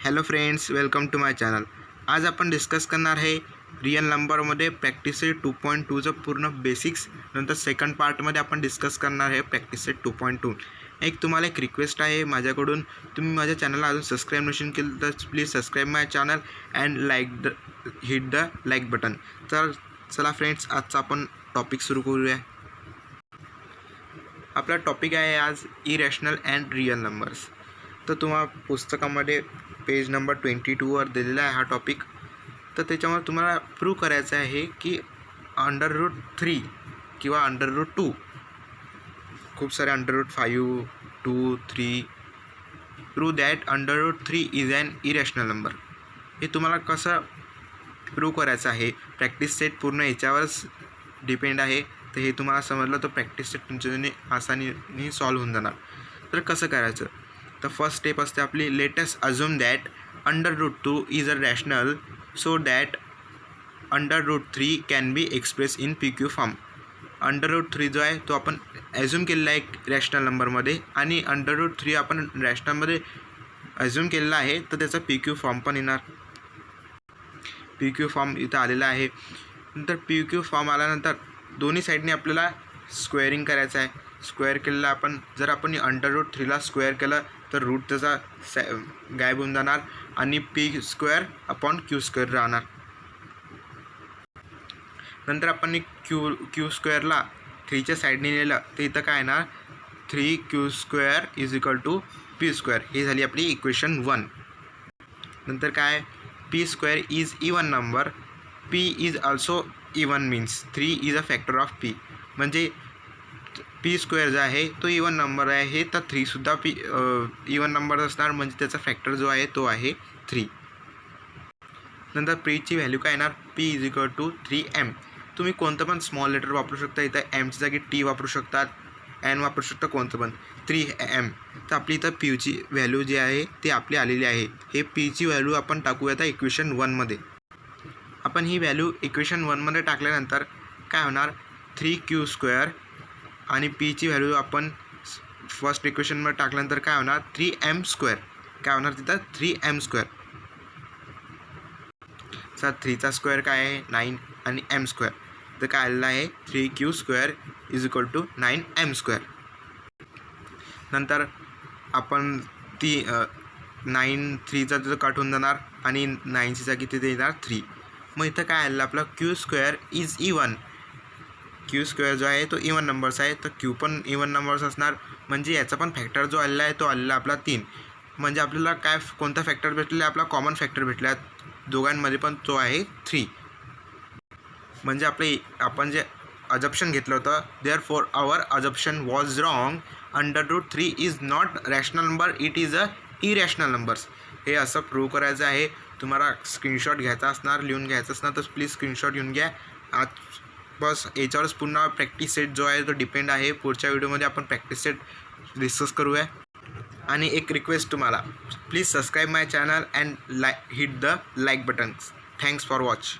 Hello friends, welcome to my channel. आज आपण discuss करणार आहे रियल नंबरमध्ये प्रॅक्टिस सेट 2.2चं पूर्ण बेसिक्स. नंतर सेकंड पार्टमध्ये आपण डिस्कस करणार आहे प्रॅक्टिस सेट 2.2. तुम्हाला एक रिक्वेस्ट आहे माझ्याकडून, तुम्ही माझ्या चॅनलला अजून सबस्क्राईब नसेल केलं तर please subscribe my channel and hit the like button. तर चला फ्रेंड्स, आजचा आपण टॉपिक सुरू करूया. आपला टॉपिक आहे आज इरॅशनल अँड रियल नंबर्स. तर तुम्हाला पुस्तकामध्ये पेज नंबर 22वर दिलेला आहे हा टॉपिक. तर त्याच्यामुळे तुम्हाला प्रूव्ह करायचं आहे की √3 किंवा √2, खूप सारे √5, 2, 3, prove that √3 is an irrational number. हे तुम्हाला कसं प्रूव्ह करायचं आहे, प्रॅक्टिस सेट पूर्ण याच्यावरच डिपेंड आहे. तर हे तुम्हाला समजलं तर प्रॅक्टिस सेट तुमच्याने आसानीने सॉल्व्ह होऊन जाणार. तर कसं करायचं, तर फर्स्ट स्टेप असते आपली, let us assume that √2 is a rational so that √3 can be express in PQ form. √3 जो आहे तो आपण ॲज्युम केलेला आहे एक रॅशनल नंबरमध्ये, आणि √3 आपण रॅशनलमध्ये ॲज्युम केलेला आहे, तर त्याचा PQ फॉर्म पण येणार. PQ फॉर्म इथं आलेला आहे. नंतर PQ फॉर्म आल्यानंतर दोन्ही साईडने आपल्याला स्क्वेअरिंग करायचं आहे. स्क्वेअर केलेला आपण, जर आपण √3ला स्क्वेअर केलं तर रूट त्याचा गायब होऊन जाणार आणि P²/Q² राहणार. नंतर आपण Q² 3च्या साईडने नेलं तर इथं काय येणार, 3Q² = P². ही झाली आपली इक्वेशन 1. नंतर काय, P² is even number, P is also even means 3 is a factor of P. म्हणजे P² जो आहे तो इवन नंबर आहे, तर 3सुद्धा इवन नंबर असणार, म्हणजे त्याचा फॅक्टर जो आहे तो आहे 3. नंतर Pची व्हॅल्यू काय येणार, P = 3m. तुम्ही कोणतं पण स्मॉल लेटर वापरू शकता. इथं एमच्या जागी T वापरू शकतात, N वापरू शकता, कोणतं पण 3m. तर आपली इथं Pची व्हॅल्यू जी आहे ती आपली आलेली आहे. हे Pची व्हॅल्यू आपण टाकूया आता इक्वेशन 1मध्ये. आपण ही व्हॅल्यू इक्वेशन 1मध्ये टाकल्यानंतर काय होणार, 3Q² आणि Pची व्हॅल्यू आपण फर्स्ट इक्वेशनमध्ये टाकल्यानंतर काय होणार, 3m². काय होणार तिथं, 3m². तर 3चा स्क्वेअर काय आहे, 9 आणि m². तर काय आलेलं आहे, 3Q² = 9m². नंतर आपण 9 3चा तिथं कट होऊन जाणार आणि 9ची जागी तिथे येणार 3. मग इथं काय आलेलं आपलं, Q² इज इवन. Q² जो आहे तो इवन नंबर्स आहे, तर Q पण इवन नंबर्स असणार, म्हणजे याचा पण फॅक्टर जो आलेला आहे तो आलेला आपला 3. म्हणजे आपल्याला काय, कोणता फॅक्टर भेटलेला, आपला कॉमन फॅक्टर भेटला दोघांमध्ये पण, तो आहे 3. म्हणजे आपण जे अजप्शन घेतलं होतं, therefore our assumption was wrong, √3 is not rational number, it is a irrational numbers. हे असं प्रूव्ह करायचं आहे. तुम्हाला स्क्रीनशॉट घ्यायचा असणार, लिहून घ्यायचं असणार, तर प्लीज स्क्रीनशॉट घेऊन घ्या. आज बस याच्यावरच पुन्हा प्रॅक्टिस सेट जो आहे तो डिपेंड आहे. पुढच्या व्हिडिओमध्ये आपण प्रॅक्टिस सेट डिस्कस करूया. आणि एक रिक्वेस्ट तुम्हाला, please subscribe my channel and hit the like button. Thanks for watch.